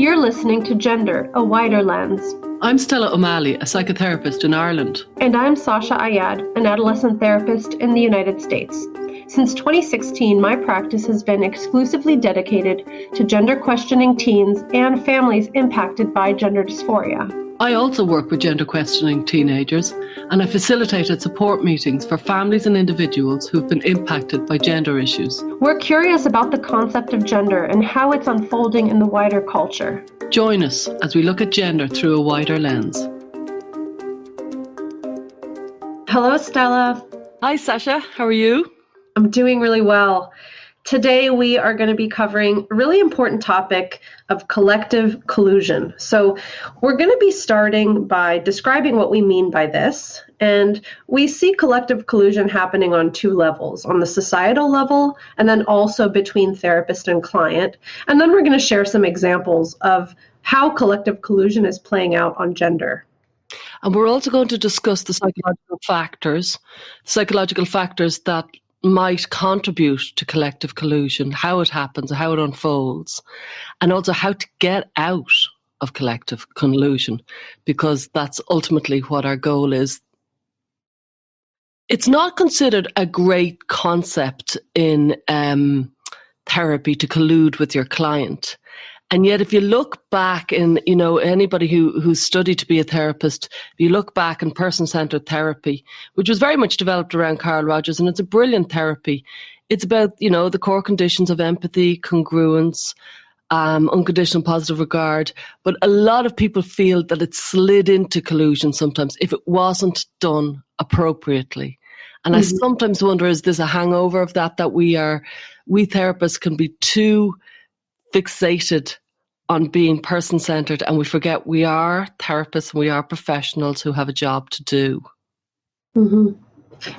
You're listening to Gender, a Wider Lens. I'm Stella O'Malley, a psychotherapist in Ireland. And I'm Sasha Ayad, an adolescent therapist in the United States. Since 2016, my practice has been exclusively dedicated to gender questioning teens and families impacted by gender dysphoria. I also work with gender questioning teenagers, and I facilitated support meetings for families and individuals who've been impacted by gender issues. We're curious about the concept of gender and how it's unfolding in the wider culture. Join us as we look at gender through a wider lens. Hello, Stella. Hi, Sasha. How are you? I'm doing really well. Today, we are going to be covering a really important topic of collective collusion. So we're going to be starting by describing what we mean by this. And we see collective collusion happening on two levels, on the societal level, and then also between therapist and client. And then we're going to share some examples of how collective collusion is playing out on gender. And we're also going to discuss the psychological factors that might contribute to collective collusion, how it happens, how it unfolds, and also how to get out of collective collusion, because that's ultimately what our goal is. It's not considered a great concept in therapy to collude with your client. And yet, if you look back in, anybody who's studied to be a therapist, if you look back in person-centered therapy, which was very much developed around Carl Rogers, and it's a brilliant therapy. It's about, the core conditions of empathy, congruence, unconditional positive regard. But a lot of people feel that it slid into collusion sometimes if it wasn't done appropriately. And I sometimes wonder, is this a hangover of that we therapists can be too fixated on being person-centered, and we forget we are therapists and we are professionals who have a job to do. Mm-hmm.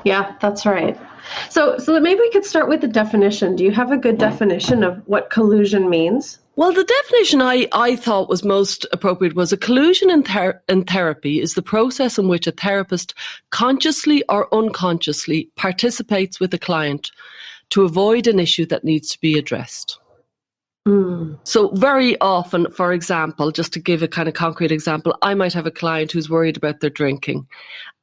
Yeah, that's right. So maybe we could start with the definition. Do you have a good definition of what collusion means? Well, the definition I thought was most appropriate was a collusion in therapy is the process in which a therapist consciously or unconsciously participates with a client to avoid an issue that needs to be addressed. So very often, for example, just to give a kind of concrete example, I might have a client who's worried about their drinking.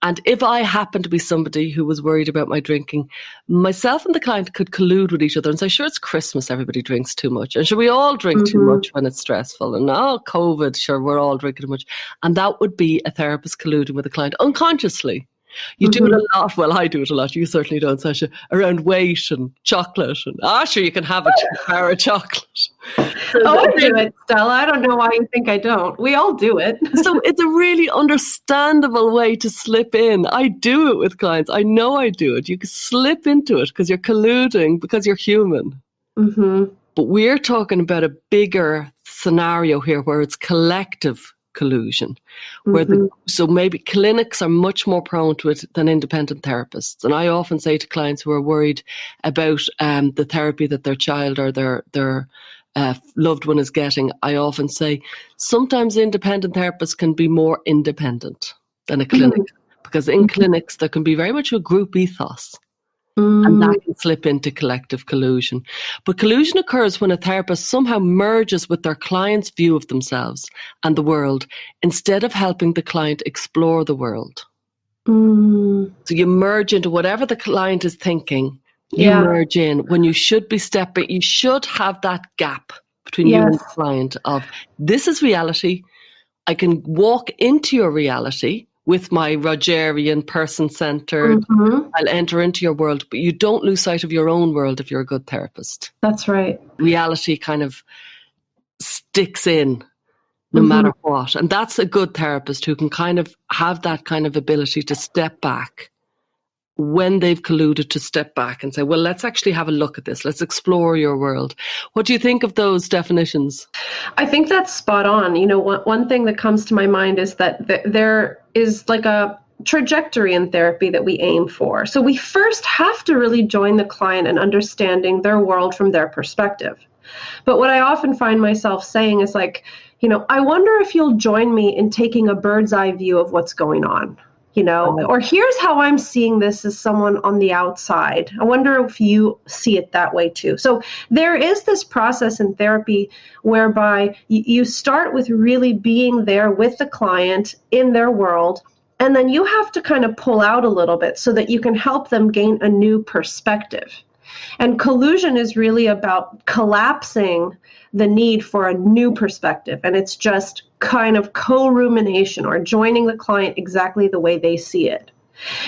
And if I happen to be somebody who was worried about my drinking, myself and the client could collude with each other and say, sure, it's Christmas, everybody drinks too much. And sure, we all drink too much when it's stressful. And COVID, sure, we're all drinking too much. And that would be a therapist colluding with a client unconsciously. You do it a lot. Well, I do it a lot. You certainly don't, Sasha. Around weight and chocolate. And sure, you can have a bar of chocolate. I do it, Stella. I don't know why you think I don't. We all do it. So it's a really understandable way to slip in. I do it with clients. I know I do it. You can slip into it because you're colluding, because you're human. Mm-hmm. But we're talking about a bigger scenario here where it's collective collusion, where so maybe clinics are much more prone to it than independent therapists. And I often say to clients who are worried about the therapy that their child or their loved one is getting, I often say sometimes independent therapists can be more independent than a clinic, because in clinics there can be very much a group ethos. And that can slip into collective collusion. But collusion occurs when a therapist somehow merges with their client's view of themselves and the world instead of helping the client explore the world. So you merge into whatever the client is thinking. You merge in when you should be stepping. You should have that gap between you and the client of, this is reality. I can walk into your reality with my Rogerian person-centered, I'll enter into your world, but you don't lose sight of your own world if you're a good therapist. That's right. Reality kind of sticks in no matter what. And that's a good therapist who can kind of have that kind of ability to step back when they've colluded, to step back and say, well, let's actually have a look at this. Let's explore your world. What do you think of those definitions? I think that's spot on. One thing that comes to my mind is that there is like a trajectory in therapy that we aim for. So we first have to really join the client in understanding their world from their perspective. But what I often find myself saying is like, I wonder if you'll join me in taking a bird's eye view of what's going on. or here's how I'm seeing this as someone on the outside. I wonder if you see it that way too. So there is this process in therapy whereby you start with really being there with the client in their world, and then you have to kind of pull out a little bit so that you can help them gain a new perspective. And collusion is really about collapsing the need for a new perspective. And it's just kind of co-rumination or joining the client exactly the way they see it.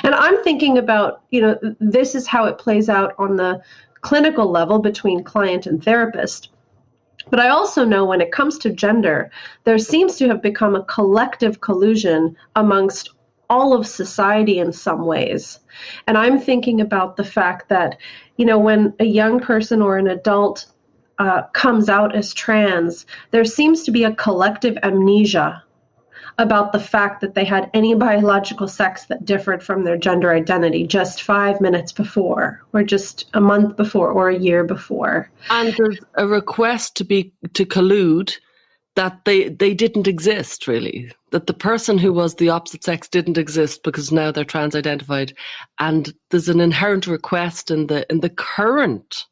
And I'm thinking about, this is how it plays out on the clinical level between client and therapist. But I also know when it comes to gender, there seems to have become a collective collusion amongst all of society in some ways. And I'm thinking about the fact that, when a young person or an adult comes out as trans, there seems to be a collective amnesia about the fact that they had any biological sex that differed from their gender identity just 5 minutes before, or just a month before, or a year before. And there's a request to collude that they didn't exist, really. That the person who was the opposite sex didn't exist because now they're trans identified. And there's an inherent request in the current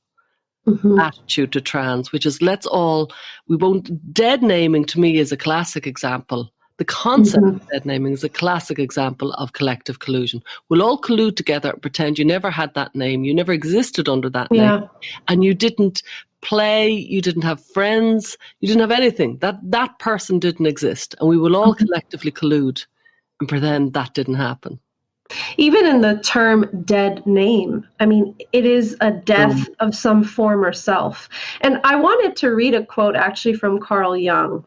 attitude to trans, which is dead naming to me is a classic example. The concept of dead naming is a classic example of collective collusion. We'll all collude together and pretend you never had that name, you never existed under that name, and you didn't play, you didn't have friends, you didn't have anything. That person didn't exist, and we will all collectively collude and pretend that didn't happen. Even in the term dead name, I mean, it is a death of some former self. And I wanted to read a quote actually from Carl Jung.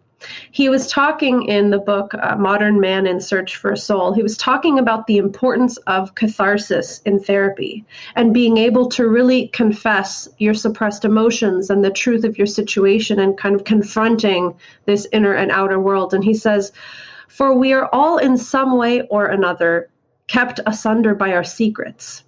He was talking in the book, Modern Man in Search for a Soul. He was talking about the importance of catharsis in therapy and being able to really confess your suppressed emotions and the truth of your situation and kind of confronting this inner and outer world. And he says, "For we are all in some way or another kept asunder by our secrets.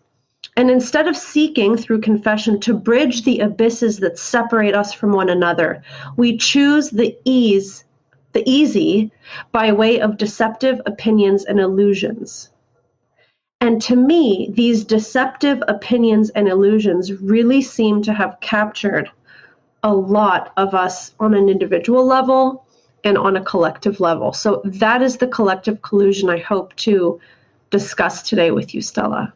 And instead of seeking through confession to bridge the abysses that separate us from one another, we choose the easy by way of deceptive opinions and illusions." And to me, these deceptive opinions and illusions really seem to have captured a lot of us on an individual level and on a collective level. So that is the collective collusion I hope to discuss today with you, Stella.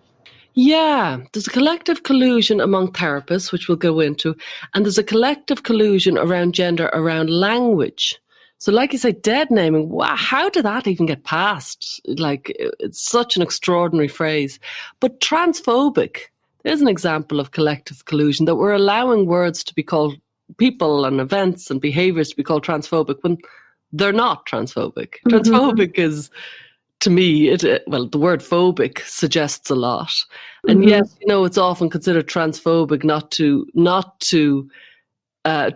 Yeah, there's a collective collusion among therapists, which we'll go into, and there's a collective collusion around gender, around language. So like you say, dead naming, wow, how did that even get passed? Like, it's such an extraordinary phrase. But transphobic, there's an example of collective collusion, that we're allowing words to be called, people and events and behaviors to be called transphobic when they're not transphobic. Transphobic is, to me, the word phobic suggests a lot. And yet, it's often considered transphobic not to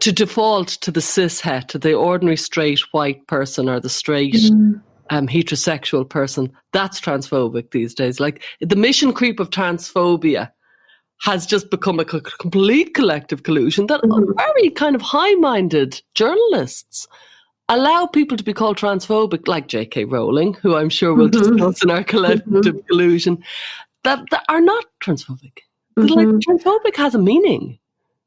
default to the cishet, to the ordinary straight white person or the straight heterosexual person. That's transphobic these days. Like, the mission creep of transphobia has just become a complete collective collusion that very kind of high-minded journalists allow people to be called transphobic, like J.K. Rowling, who I'm sure we'll discuss in our collective collusion, that are not transphobic. Like, transphobic has a meaning.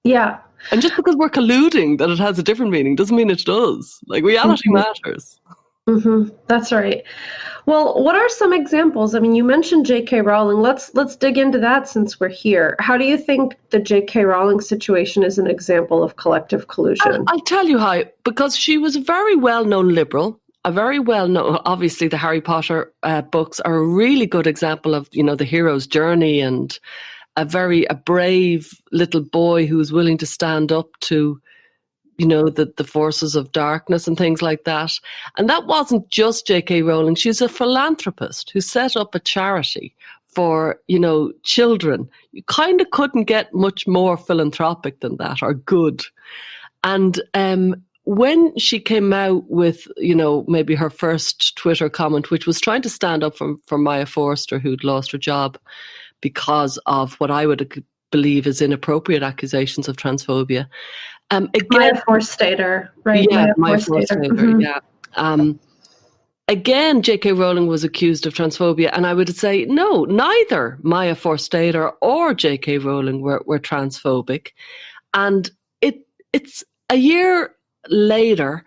Yeah. And just because we're colluding that it has a different meaning doesn't mean it does. Like, reality matters. That's right. Well, what are some examples? I mean, you mentioned J.K. Rowling. Let's dig into that since we're here. How do you think the J.K. Rowling situation is an example of collective collusion? I'll tell you how. Because she was a very well-known liberal, obviously the Harry Potter books are a really good example of, the hero's journey, and a brave little boy who was willing to stand up to, the forces of darkness and things like that. And that wasn't just J.K. Rowling. She's a philanthropist who set up a charity for, children. You kind of couldn't get much more philanthropic than that, or good. And when she came out with, maybe her first Twitter comment, which was trying to stand up for Maya Forster, who'd lost her job because of what I would believe is inappropriate accusations of transphobia. Again, Maya Forstater, right? Yeah, Maya Forstater, yeah. again, J.K. Rowling was accused of transphobia, and I would say, no, neither Maya Forstater or J.K. Rowling were transphobic. And it's a year later,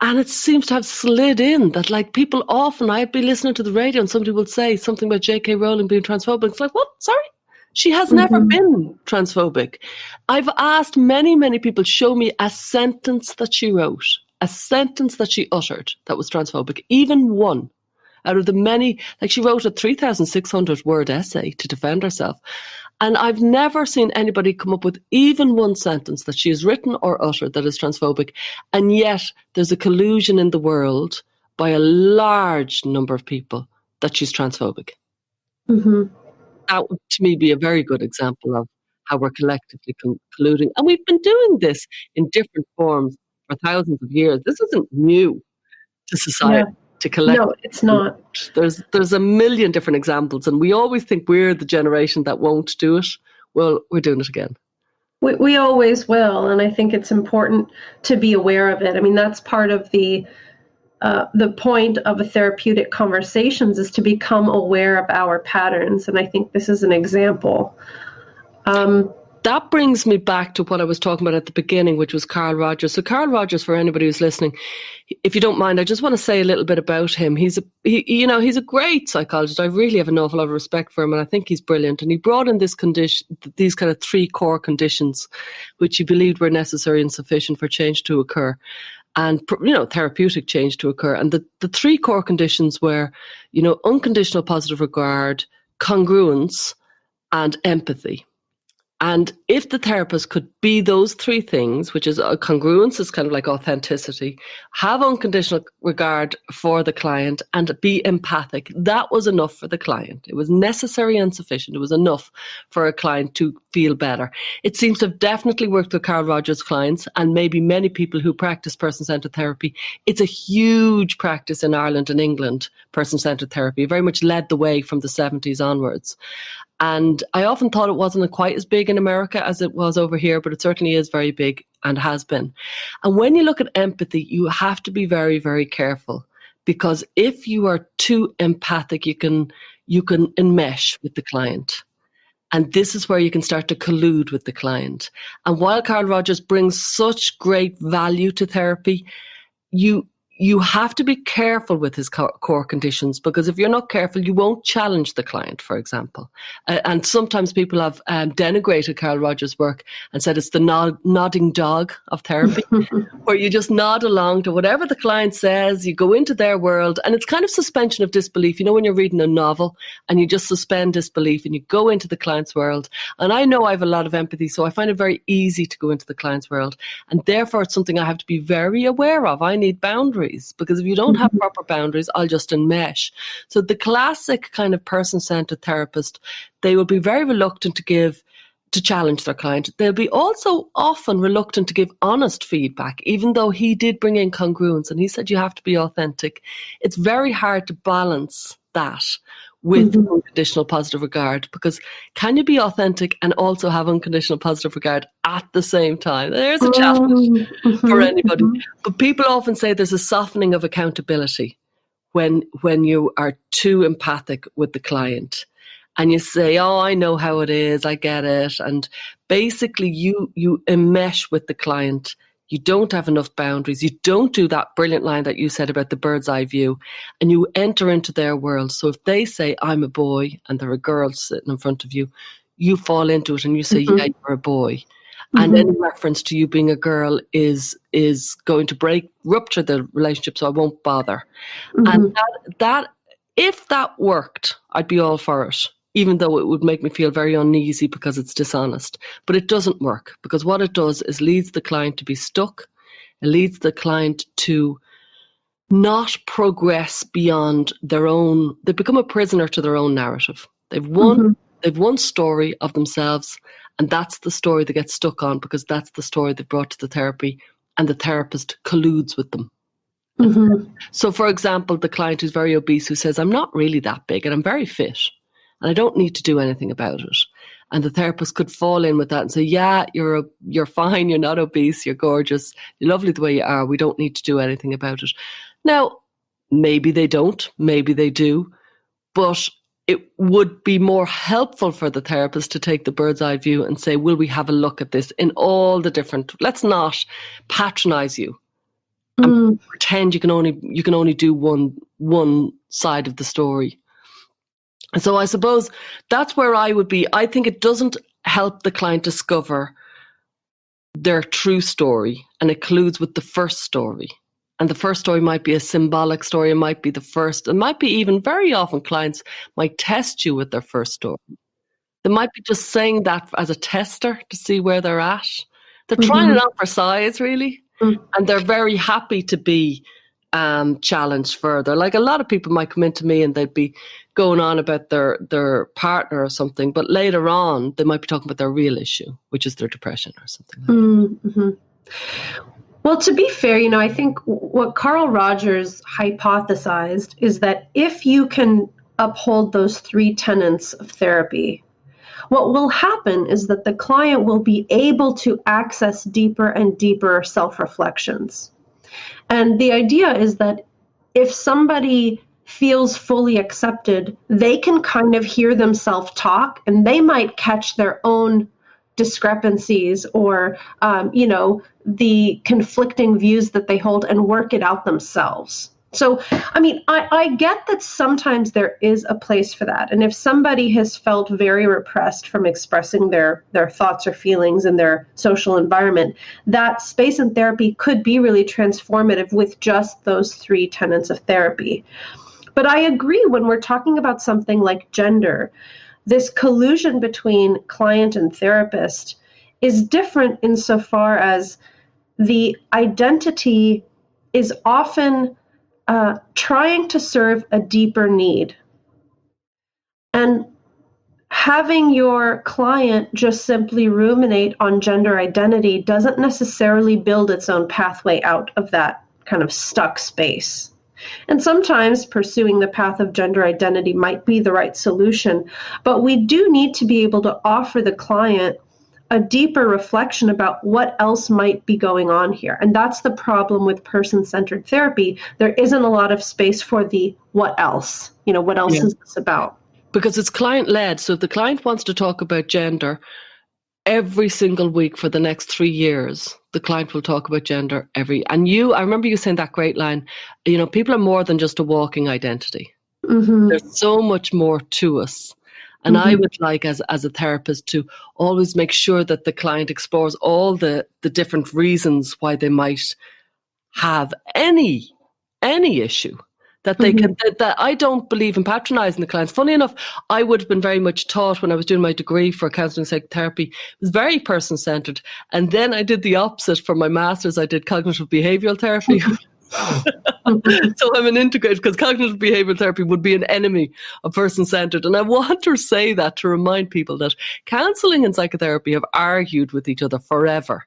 and it seems to have slid in that, like, people often, I'd be listening to the radio and somebody would say something about J.K. Rowling being transphobic. It's like, what? Sorry? She has never been transphobic. I've asked many, many people, show me a sentence that she wrote, a sentence that she uttered that was transphobic, even one out of the many. Like, she wrote a 3,600 word essay to defend herself. And I've never seen anybody come up with even one sentence that she has written or uttered that is transphobic. And yet there's a collusion in the world by a large number of people that she's transphobic. That would, to me, be a very good example of how we're collectively colluding. And we've been doing this in different forms for thousands of years. This isn't new to society. Yeah. To collect. No, it's not. There's a million different examples, and we always think we're the generation that won't do it. Well, we're doing it again. We always will, and I think it's important to be aware of it. I mean, that's part of the point of a therapeutic conversations, is to become aware of our patterns, and I think this is an example. That brings me back to what I was talking about at the beginning, which was Carl Rogers. So Carl Rogers, for anybody who's listening, if you don't mind, I just want to say a little bit about him. He's a great psychologist. I really have an awful lot of respect for him, and I think he's brilliant. And he brought in these kind of 3 core conditions, which he believed were necessary and sufficient for change to occur, and therapeutic change to occur. And the 3 core conditions were, unconditional positive regard, congruence, and empathy. And if the therapist could be those 3 things, which is congruence is kind of like authenticity, have unconditional regard for the client, and be empathic, that was enough for the client. It was necessary and sufficient. It was enough for a client to feel better. It seems to have definitely worked with Carl Rogers' clients, and maybe many people who practice person-centered therapy. It's a huge practice in Ireland and England, person-centered therapy. It very much led the way from the 70s onwards. And I often thought it wasn't quite as big in America as it was over here, but it certainly is very big and has been. And when you look at empathy, you have to be very, very careful, because if you are too empathic, you can enmesh with the client. And this is where you can start to collude with the client. And while Carl Rogers brings such great value to therapy, you have to be careful with his core conditions, because if you're not careful, you won't challenge the client, for example. And sometimes people have denigrated Carl Rogers' work and said it's the nodding dog of therapy, where you just nod along to whatever the client says, you go into their world, and it's kind of suspension of disbelief. When you're reading a novel and you just suspend disbelief and you go into the client's world. And I know I have a lot of empathy, so I find it very easy to go into the client's world. And therefore, it's something I have to be very aware of. I need boundaries. Because if you don't have proper boundaries, I'll just enmesh. So the classic kind of person-centered therapist, they will be very reluctant to challenge their client. They'll be also often reluctant to give honest feedback, even though he did bring in congruence and he said you have to be authentic. It's very hard to balance that with unconditional positive regard, because can you be authentic and also have unconditional positive regard at the same time? There's a challenge for anybody. But people often say there's a softening of accountability when you are too empathic with the client. And you say, oh, I know how it is, I get it. And basically you enmesh with the client. You don't have enough boundaries. You don't do that brilliant line that you said about the bird's eye view, and you enter into their world. So if they say, I'm a boy, and there are girls sitting in front of you, you fall into it and you say, yeah, you're a boy. And any reference to you being a girl is going to rupture the relationship, so I won't bother. And that if that worked, I'd be all for it, even though it would make me feel very uneasy because it's dishonest. But it doesn't work, because what it does is leads the client to be stuck. It leads the client to not progress beyond their own. They become a prisoner to their own narrative. They've one story of themselves, and that's the story they get stuck on, because that's the story they brought to the therapy, and the therapist colludes with them. So, for example, the client who's very obese, who says, I'm not really that big and I'm very fit and I don't need to do anything about it. And the therapist could fall in with that and say, yeah, you're fine, you're not obese, you're gorgeous, you're lovely the way you are, we don't need to do anything about it. Now, Maybe they don't, maybe they do, but it would be more helpful for the therapist to take the bird's eye view and say, will we have a look at this in all the different, let's not patronize you and pretend you can only do one side of the story. And so I suppose that's where I would be. I think it doesn't help the client discover their true story, and it colludes with the first story. And the first story might be a symbolic story. It might be the first. It might be even very often clients might test you with their first story. They might be just saying that as a tester to see where they're at. They're trying it out for size, really. And they're very happy to be challenged further. Like a lot of people might come into me and they'd be going on about their partner or something, but later on they might be talking about their real issue, which is their depression or something like that. Well, to be fair, I think what Carl Rogers hypothesized is that if you can uphold those 3 tenets of therapy, what will happen is that the client will be able to access deeper and deeper self-reflections. And the idea is that if somebody feels fully accepted, they can kind of hear themselves talk, and they might catch their own discrepancies or, the conflicting views that they hold and work it out themselves. So, I get that sometimes there is a place for that. And if somebody has felt very repressed from expressing their thoughts or feelings in their social environment, that space in therapy could be really transformative with just those 3 tenets of therapy. But I agree, when we're talking about something like gender, this collusion between client and therapist is different insofar as the identity is often trying to serve a deeper need. And having your client just simply ruminate on gender identity doesn't necessarily build its own pathway out of that kind of stuck space. And sometimes pursuing the path of gender identity might be the right solution, but we do need to be able to offer the client a deeper reflection about what else might be going on here. And that's the problem with person-centered therapy. There isn't a lot of space for the what else. What else is this about? Because it's client-led. So if the client wants to talk about gender every single week for the next 3 years, the client will talk about gender I remember you saying that great line, people are more than just a walking identity. There's so much more to us. And I would like, as a therapist, to always make sure that the client explores all the different reasons why they might have any issue. That they can. That I don't believe in patronizing the clients. Funny enough, I would have been very much taught when I was doing my degree for counselling psychotherapy. It was very person-centered, and then I did the opposite for my master's. I did cognitive behavioural therapy. So I'm an integrated, because cognitive behavioural therapy would be an enemy of person-centered. And I want to say that to remind people that counselling and psychotherapy have argued with each other forever.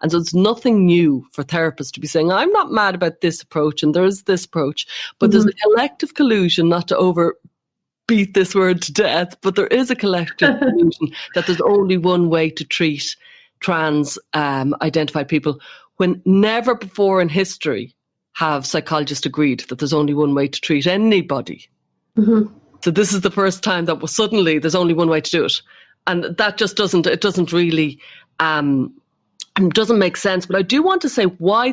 And so it's nothing new for therapists to be saying, I'm not mad about this approach and there is this approach, but there's a collective collusion, not to overbeat this word to death, but there is a collective collusion that there's only one way to treat trans identified people, when never before in history have psychologists agreed that there's only one way to treat anybody. So this is the first time that suddenly there's only one way to do it. And that just doesn't really doesn't make sense. But I do want to say why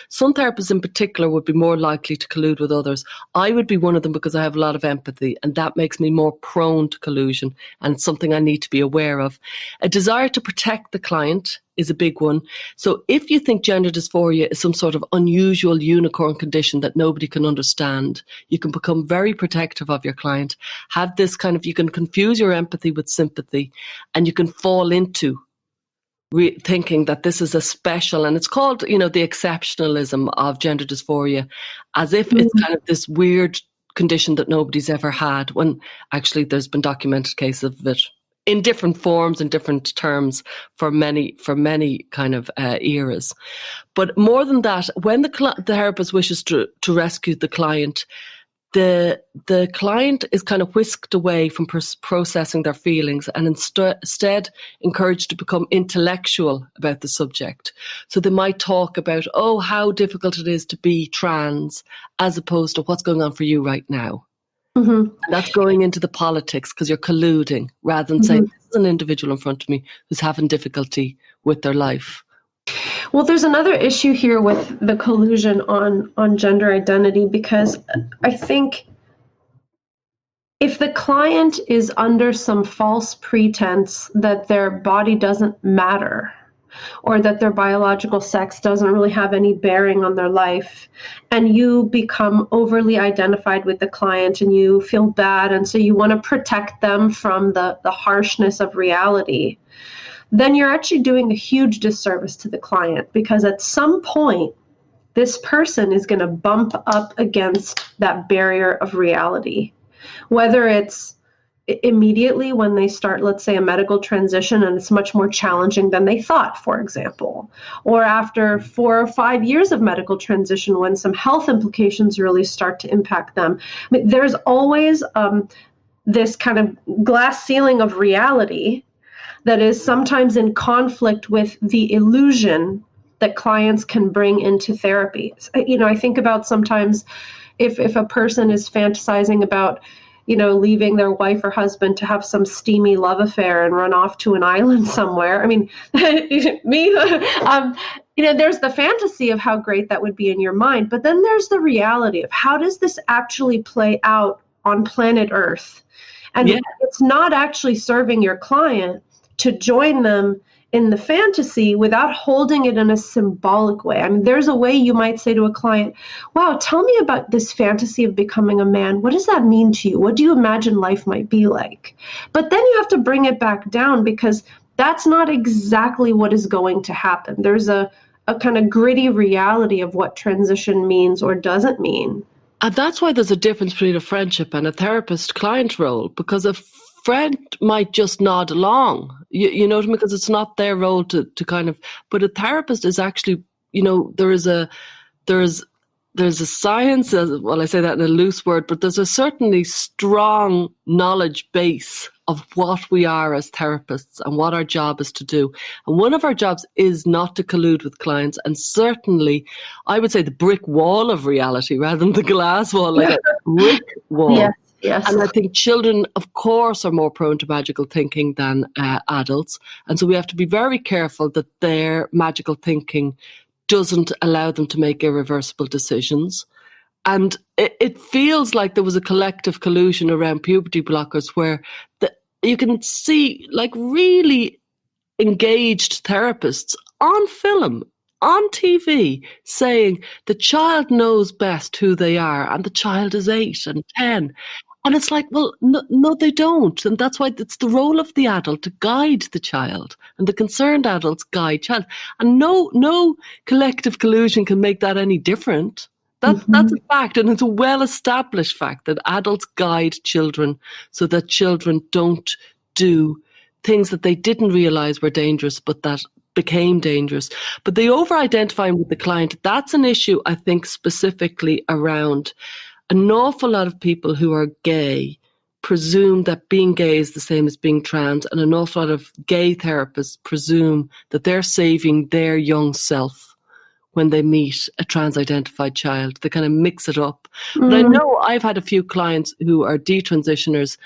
some therapists in particular, would be more likely to collude with others. I would be one of them because I have a lot of empathy, and that makes me more prone to collusion, and it's something I need to be aware of. A desire to protect the client is a big one. So if you think gender dysphoria is some sort of unusual unicorn condition that nobody can understand, you can become very protective of your client. Have this you can confuse your empathy with sympathy, and you can fall into thinking that this is a special, and it's called, the exceptionalism of gender dysphoria, as if it's kind of this weird condition that nobody's ever had, when actually there's been documented cases of it in different forms and different terms for many kind of eras. But more than that, when the therapist wishes to rescue the client, the client is kind of whisked away from processing their feelings and instead encouraged to become intellectual about the subject. So they might talk about, oh, how difficult it is to be trans, as opposed to what's going on for you right now. And that's going into the politics because you're colluding rather than saying, this is an individual in front of me who's having difficulty with their life. Well, there's another issue here with the collusion on gender identity, because I think if the client is under some false pretense that their body doesn't matter or that their biological sex doesn't really have any bearing on their life, and you become overly identified with the client and you feel bad, and so you want to protect them from the harshness of reality, then you're actually doing a huge disservice to the client, because at some point, this person is going to bump up against that barrier of reality, whether it's immediately when they start, let's say, a medical transition and it's much more challenging than they thought, for example, or after 4 or 5 years of medical transition when some health implications really start to impact them. I mean, there's always this kind of glass ceiling of reality that is sometimes in conflict with the illusion that clients can bring into therapy. You know, I think about sometimes if a person is fantasizing about, you know, leaving their wife or husband to have some steamy love affair and run off to an island somewhere. I mean, me, you know, there's the fantasy of how great that would be in your mind, but then there's the reality of how does this actually play out on planet Earth? And it's not actually serving your client to join them in the fantasy without holding it in a symbolic way. I mean, there's a way you might say to a client, wow, tell me about this fantasy of becoming a man. What does that mean to you? What do you imagine life might be like? But then you have to bring it back down, because that's not exactly what is going to happen. There's a kind of gritty reality of what transition means or doesn't mean. And that's why there's a difference between a friendship and a therapist-client role, because a friend might just nod along, you know what I mean? Because it's not their role to kind of, but a therapist is actually, you know, there's a science, well, I say that in a loose word, but there's a certainly strong knowledge base of what we are as therapists and what our job is to do. And one of our jobs is not to collude with clients. And certainly, I would say the brick wall of reality rather than the glass wall, like a brick wall. Yeah. Yes. And I think children, of course, are more prone to magical thinking than adults. And so we have to be very careful that their magical thinking doesn't allow them to make irreversible decisions. And it feels like there was a collective collusion around puberty blockers where you can see like really engaged therapists on film, on TV, saying the child knows best who they are and the child is 8 and 10. And it's like, well, no, they don't. And that's why it's the role of the adult to guide the child, and the concerned adults guide child. And no collective collusion can make that any different. That's a fact, and it's a well-established fact that adults guide children so that children don't do things that they didn't realize were dangerous, but that became dangerous. But the over-identifying with the client, that's an issue, I think, specifically around an awful lot of people who are gay presume that being gay is the same as being trans, and an awful lot of gay therapists presume that they're saving their young self when they meet a trans-identified child. They kind of mix it up. But I know I've had a few clients who are detransitioners,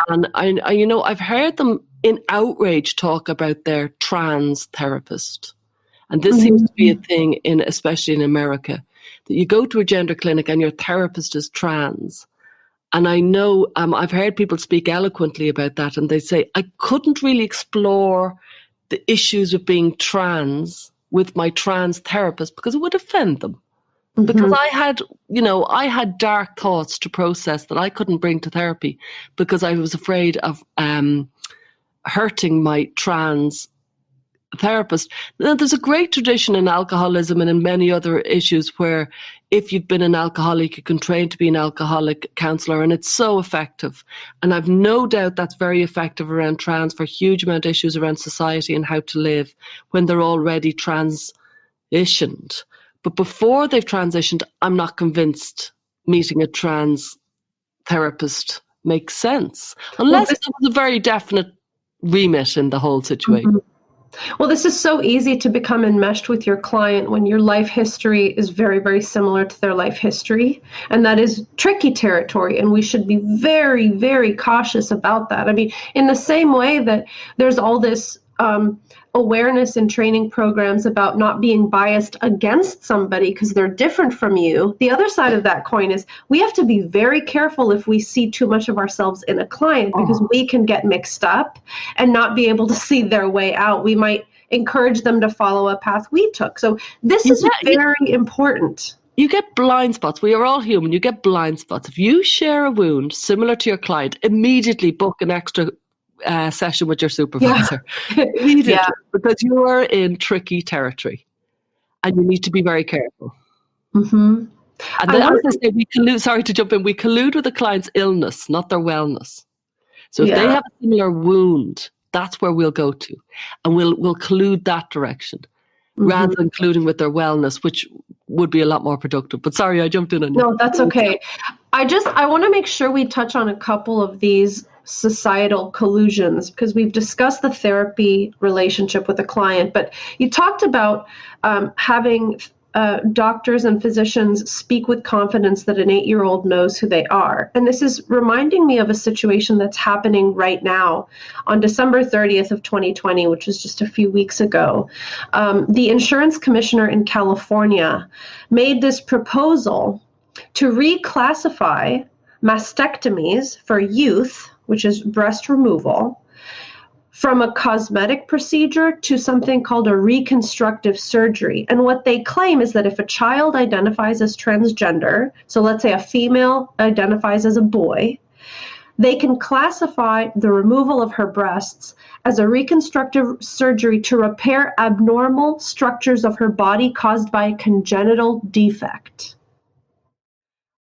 and I've heard them in outrage talk about their trans therapist. And this seems to be a thing especially in America, that you go to a gender clinic and your therapist is trans. And I know I've heard people speak eloquently about that, and they say, I couldn't really explore the issues of being trans with my trans therapist because it would offend them. Because I had dark thoughts to process that I couldn't bring to therapy because I was afraid of hurting my trans therapist. Now, there's a great tradition in alcoholism and in many other issues where if you've been an alcoholic, you can train to be an alcoholic counsellor, and it's so effective. And I've no doubt that's very effective around trans for a huge amount of issues around society and how to live when they're already transitioned. But before they've transitioned, I'm not convinced meeting a trans therapist makes sense, unless there was a very definite remit in the whole situation. Mm-hmm. Well, this is so easy to become enmeshed with your client when your life history is very, very similar to their life history. And that is tricky territory. And we should be very, very cautious about that. I mean, in the same way that there's all this awareness and training programs about not being biased against somebody because they're different from you. The other side of that coin is we have to be very careful if we see too much of ourselves in a client, because we can get mixed up and not be able to see their way out. We might encourage them to follow a path we took. So this is very important. You get blind spots. We are all human. You get blind spots. If you share a wound similar to your client, immediately book an extra session with your supervisor. Immediately, because you are in tricky territory and you need to be very careful. Mm-hmm. And then, as I say, we collude, sorry to jump in, we collude with the client's illness, not their wellness. So if they have a similar wound, that's where we'll go to. And we'll collude that direction rather than colluding with their wellness, which would be a lot more productive. But sorry, I jumped in on you. No, that's okay. I want to make sure we touch on a couple of these societal collusions, because we've discussed the therapy relationship with the client, but you talked about having doctors and physicians speak with confidence that an 8-year-old knows who they are. And this is reminding me of a situation that's happening right now. On December 30th of 2020, which was just a few weeks ago, the insurance commissioner in California made this proposal to reclassify mastectomies for youth, which is breast removal, from a cosmetic procedure to something called a reconstructive surgery. And what they claim is that if a child identifies as transgender, so let's say a female identifies as a boy, they can classify the removal of her breasts as a reconstructive surgery to repair abnormal structures of her body caused by a congenital defect.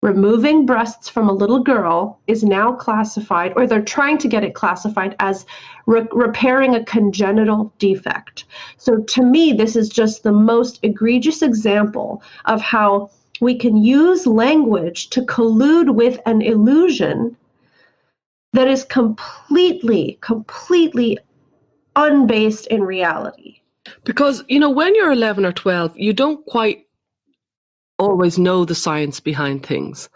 Removing breasts from a little girl is now classified, or they're trying to get it classified as repairing a congenital defect. So to me, this is just the most egregious example of how we can use language to collude with an illusion that is completely unbased in reality. Because, you know, when you're 11 or 12, you don't quite always know the science behind things.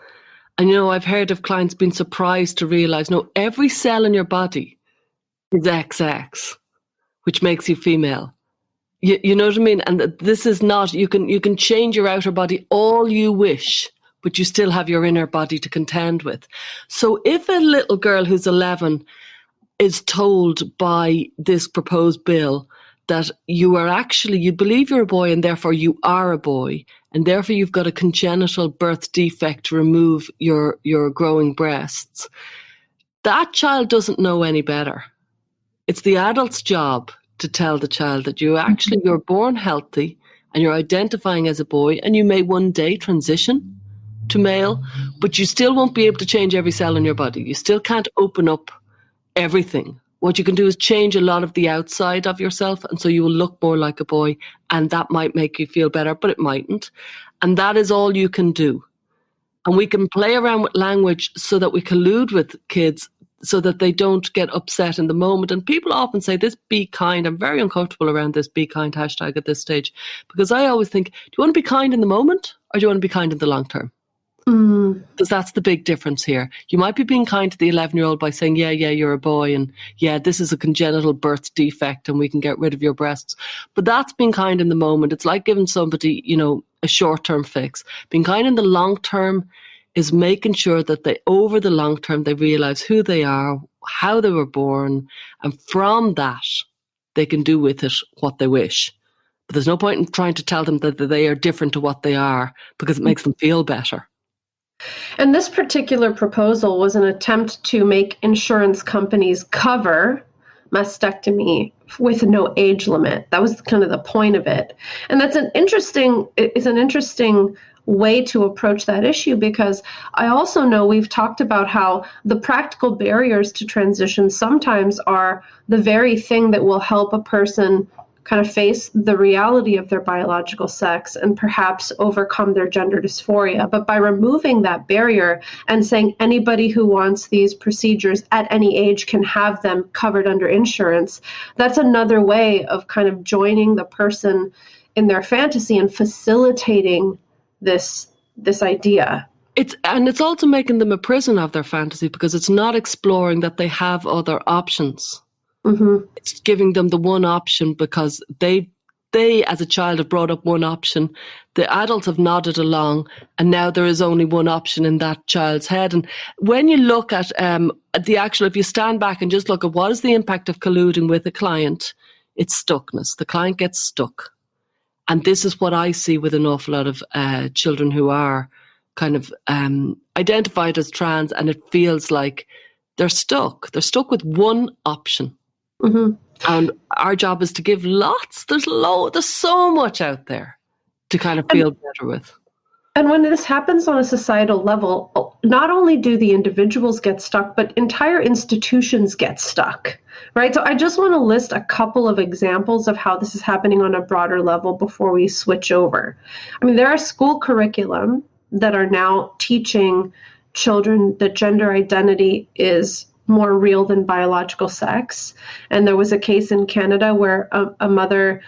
And, you know, I've heard of clients being surprised to realize, no, every cell in your body is XX, which makes you female. You know what I mean? And this is not, you can change your outer body all you wish, but you still have your inner body to contend with. So if a little girl who's 11 is told by this proposed bill that you believe you're a boy and therefore you are a boy, and therefore you've got a congenital birth defect to remove your growing breasts, that child doesn't know any better. It's the adult's job to tell the child that you're born healthy and you're identifying as a boy, and you may one day transition to male, but you still won't be able to change every cell in your body. You still can't open up everything. What you can do is change a lot of the outside of yourself, and so you will look more like a boy, and that might make you feel better, but it mightn't. And that is all you can do. And we can play around with language so that we collude with kids so that they don't get upset in the moment. And people often say this be kind. I'm very uncomfortable around this be kind hashtag at this stage, because I always think, do you want to be kind in the moment, or do you want to be kind in the long term? Because that's the big difference here. You might be being kind to the 11-year-old by saying, yeah, you're a boy, and yeah, this is a congenital birth defect and we can get rid of your breasts. But that's being kind in the moment. It's like giving somebody, you know, a short-term fix. Being kind in the long term is making sure that over the long term, they realize who they are, how they were born, and from that, they can do with it what they wish. But there's no point in trying to tell them that they are different to what they are, because it makes them feel better. And this particular proposal was an attempt to make insurance companies cover mastectomy with no age limit. That was kind of the point of it. And it's an interesting way to approach that issue, because I also know we've talked about how the practical barriers to transition sometimes are the very thing that will help a person kind of face the reality of their biological sex and perhaps overcome their gender dysphoria. But by removing that barrier and saying anybody who wants these procedures at any age can have them covered under insurance, that's another way of kind of joining the person in their fantasy and facilitating this idea. It's also making them a prisoner of their fantasy, because it's not exploring that they have other options. Mm-hmm. It's giving them the one option because they as a child have brought up one option. The adults have nodded along, and now there is only one option in that child's head. And when you look at if you stand back and just look at what is the impact of colluding with a client, it's stuckness. The client gets stuck. And this is what I see with an awful lot of children who are kind of identified as trans, and it feels like they're stuck. They're stuck with one option. Mm-hmm. And our job is to give lots. There's so much out there to kind of feel better with. And when this happens on a societal level, not only do the individuals get stuck, but entire institutions get stuck, right? So I just want to list a couple of examples of how this is happening on a broader level before we switch over. I mean, there are school curriculum that are now teaching children that gender identity is more real than biological sex. And there was a case in Canada where a mother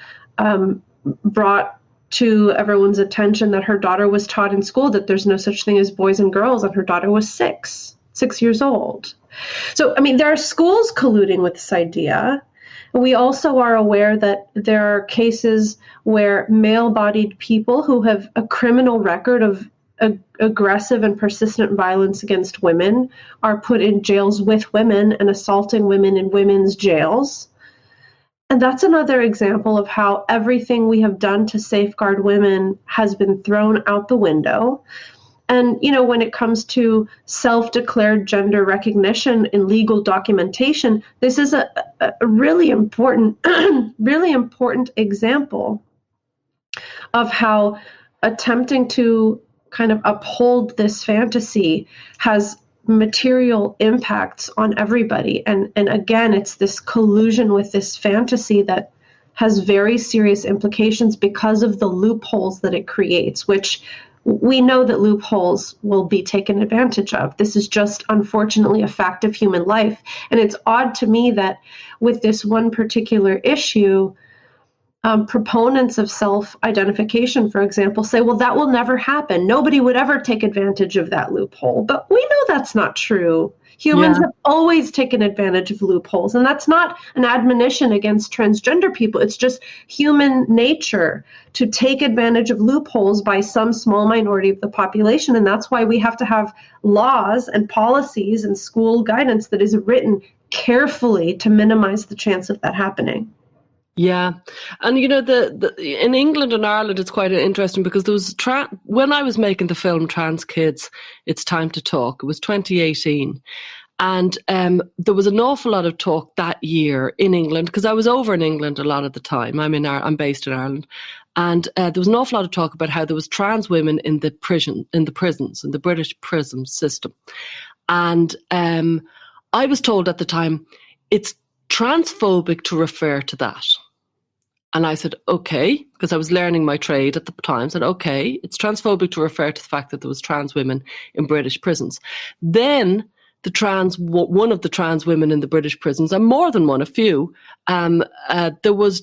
brought to everyone's attention that her daughter was taught in school that there's no such thing as boys and girls, and her daughter was 6 years old. So, I mean, there are schools colluding with this idea. We also are aware that there are cases where male-bodied people who have a criminal record of aggressive and persistent violence against women are put in jails with women and assaulting women in women's jails. And that's another example of how everything we have done to safeguard women has been thrown out the window. And, you know, when it comes to self-declared gender recognition in legal documentation, this is a really important, really important example of how attempting to kind of uphold this fantasy has material impacts on everybody. And again, it's this collusion with this fantasy that has very serious implications because of the loopholes that it creates, which we know that loopholes will be taken advantage of. This is just unfortunately a fact of human life. And it's odd to me that with this one particular issue, proponents of self-identification, for example, say, well, that will never happen. Nobody would ever take advantage of that loophole. But we know that's not true. Humans have always taken advantage of loopholes. And that's not an admonition against transgender people. It's just human nature to take advantage of loopholes by some small minority of the population. And that's why we have to have laws and policies and school guidance that is written carefully to minimize the chance of that happening. Yeah. And, you know, in England and Ireland, it's quite interesting because there was, when I was making the film Trans Kids, It's Time to Talk, it was 2018. And there was an awful lot of talk that year in England, because I was over in England a lot of the time. I'm based in Ireland. And there was an awful lot of talk about how there was trans women in the prisons, in the British prison system. And I was told at the time, it's transphobic to refer to that. And I said, okay, because I was learning my trade at the time. I said, okay, it's transphobic to refer to the fact that there was trans women in British prisons. Then one of the trans women in the British prisons, and more than one, a few, there was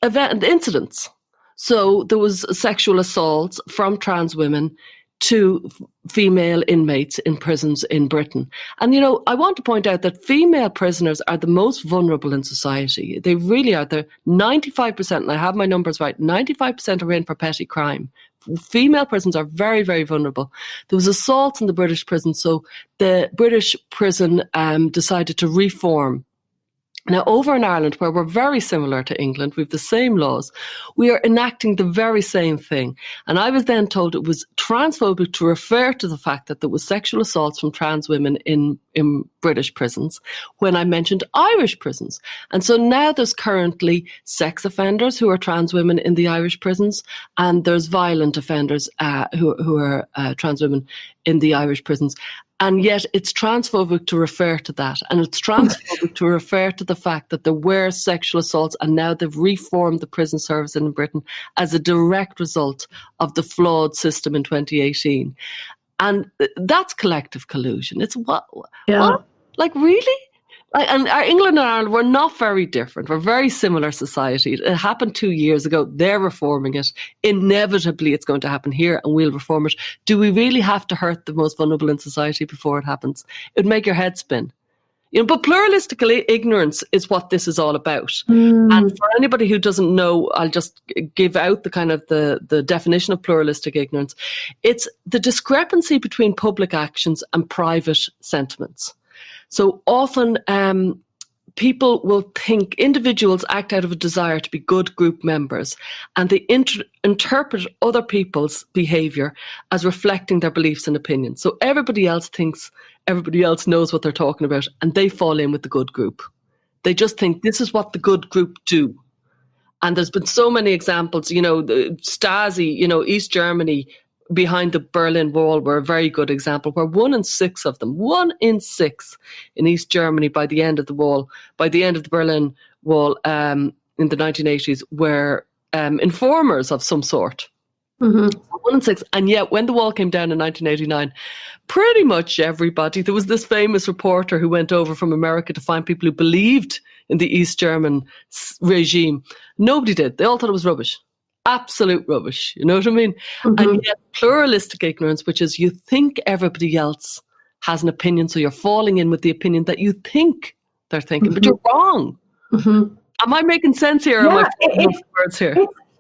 incidents. So there was sexual assaults from trans women to female inmates in prisons in Britain. And, you know, I want to point out that female prisoners are the most vulnerable in society. They really are. They're 95%, and I have my numbers right, 95% are in for petty crime. Female prisons are very, very vulnerable. There was assaults in the British prison, so the British prison decided to reform. Now, over in Ireland, where we're very similar to England, we have the same laws, we are enacting the very same thing. And I was then told it was transphobic to refer to the fact that there was sexual assaults from trans women in British prisons when I mentioned Irish prisons. And so now there's currently sex offenders who are trans women in the Irish prisons, and there's violent offenders who are trans women in the Irish prisons. And yet it's transphobic to refer to that. And it's transphobic to refer to the fact that there were sexual assaults, and now they've reformed the prison service in Britain as a direct result of the flawed system in 2018. And that's collective collusion. It's what? Like, really? And England and Ireland, we're not very different. We're very similar society. It happened 2 years ago. They're reforming it. Inevitably, it's going to happen here, and we'll reform it. Do we really have to hurt the most vulnerable in society before it happens? It would make your head spin. But pluralistic ignorance is what this is all about. And for anybody who doesn't know, I'll just give out the kind of the definition of pluralistic ignorance. It's the discrepancy between public actions and private sentiments. So often people will think individuals act out of a desire to be good group members, and they interpret other people's behaviour as reflecting their beliefs and opinions. So everybody else thinks everybody else knows what they're talking about, and they fall in with the good group. They just think this is what the good group do. And there's been so many examples, the Stasi, East Germany, behind the Berlin Wall were a very good example, where 1 in 6 of them, 1 in 6 in East Germany by the end of the Berlin Wall in the 1980s were informers of some sort. 1 in 6. And yet when the wall came down in 1989, pretty much everybody, there was this famous reporter who went over from America to find people who believed in the East German regime. Nobody did. They all thought it was rubbish. Absolute rubbish, you know what I mean? And yet pluralistic ignorance, which is you think everybody else has an opinion, so you're falling in with the opinion that you think they're thinking, but you're wrong. Am I making sense here? Or am I falling off words here?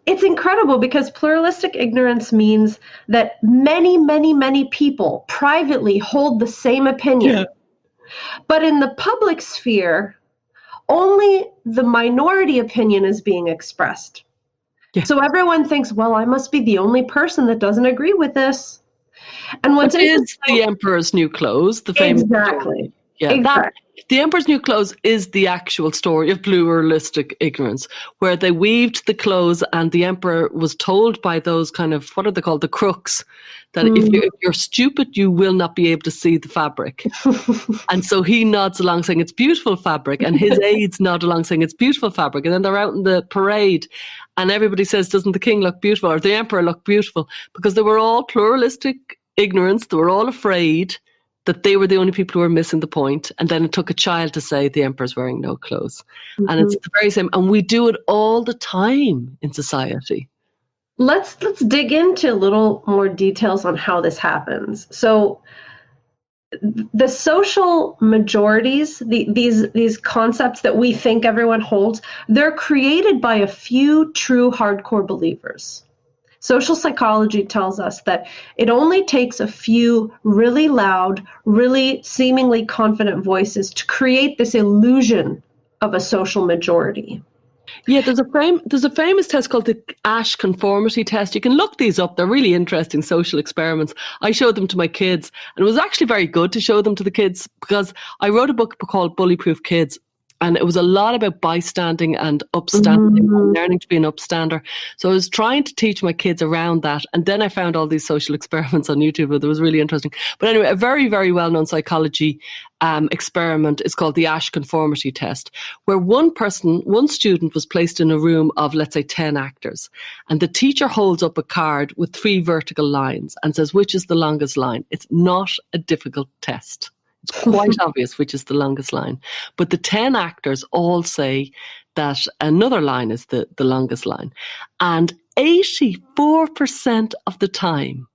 It's incredible, because pluralistic ignorance means that many, many, many people privately hold the same opinion. Yeah. But in the public sphere, only the minority opinion is being expressed. Yeah. So everyone thinks, well, I must be the only person that doesn't agree with this. And what's is the Emperor's New Clothes, the famous story. Yeah, exactly. The Emperor's New Clothes is the actual story of pluralistic ignorance, where they weaved the clothes, and the Emperor was told by those kind of, what are they called, the crooks, that if you're stupid, you will not be able to see the fabric. And so he nods along saying it's beautiful fabric, and his aides nod along saying it's beautiful fabric. And then they're out in the parade, and everybody says, doesn't the king look beautiful, or the Emperor look beautiful? Because they were all pluralistic ignorance. They were all afraid that they were the only people who were missing the point. And then it took a child to say the Emperor's wearing no clothes. And it's the very same. And we do it all the time in society. Let's dig into a little more details on how this happens. So the social majorities, these concepts that we think everyone holds, they're created by a few true hardcore believers. Social psychology tells us that it only takes a few really loud, really seemingly confident voices to create this illusion of a social majority. Yeah, there's a famous test called the Ash Conformity test. You can look these up. They're really interesting social experiments. I showed them to my kids, and it was actually very good to show them to the kids, because I wrote a book called Bully-Proof Kids. And it was a lot about bystanding and upstanding, and learning to be an upstander. So I was trying to teach my kids around that. And then I found all these social experiments on YouTube that was really interesting. But anyway, a very, very well-known psychology experiment is called the Ash Conformity test, where one student was placed in a room of, let's say, 10 actors. And the teacher holds up a card with 3 vertical lines and says, which is the longest line? It's not a difficult test. It's quite obvious which is the longest line. But the 10 actors all say that another line is the longest line. And 84% of the time,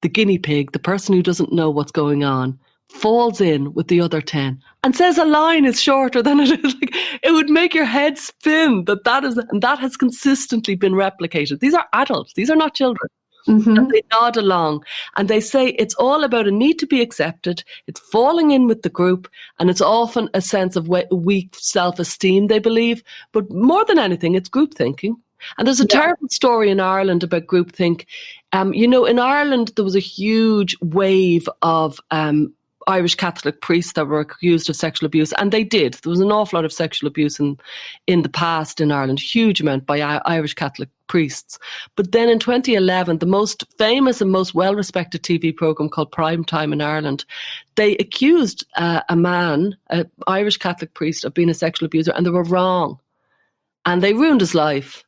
the guinea pig, the person who doesn't know what's going on, falls in with the other 10 and says a line is shorter than it is. Like, it would make your head spin and that has consistently been replicated. These are adults. These are not children. And they nod along, and they say it's all about a need to be accepted. It's falling in with the group, and it's often a sense of weak self-esteem, they believe. But more than anything, it's group thinking. And there's a terrible story in Ireland about groupthink. In Ireland, there was a huge wave of Irish Catholic priests that were accused of sexual abuse, and they did. There was an awful lot of sexual abuse in the past in Ireland, huge amount by Irish Catholic priests. But then in 2011, the most famous and most well-respected TV programme called Prime Time in Ireland, they accused a man, an Irish Catholic priest, of being a sexual abuser, and they were wrong. And they ruined his life.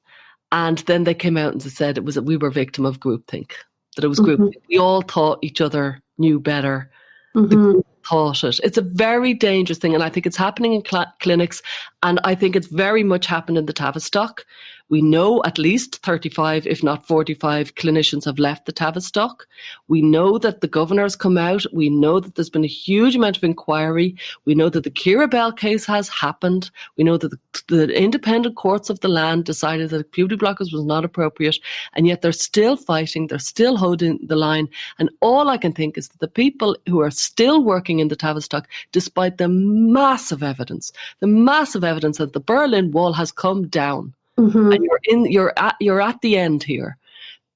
And then they came out and said it was that we were victim of groupthink, that it was groupthink. We all thought each other knew better. The group thought it. It's a very dangerous thing, and I think it's happening in clinics, and I think it's very much happened in the Tavistock. We know at least 35, if not 45 clinicians have left the Tavistock. We know that the governor has come out. We know that there's been a huge amount of inquiry. We know that the Ciara Bell case has happened. We know that the independent courts of the land decided that puberty blockers was not appropriate, and yet they're still fighting. They're still holding the line. And all I can think is that the people who are still working in the Tavistock, despite the massive evidence that the Berlin Wall has come down, and you're at the end here.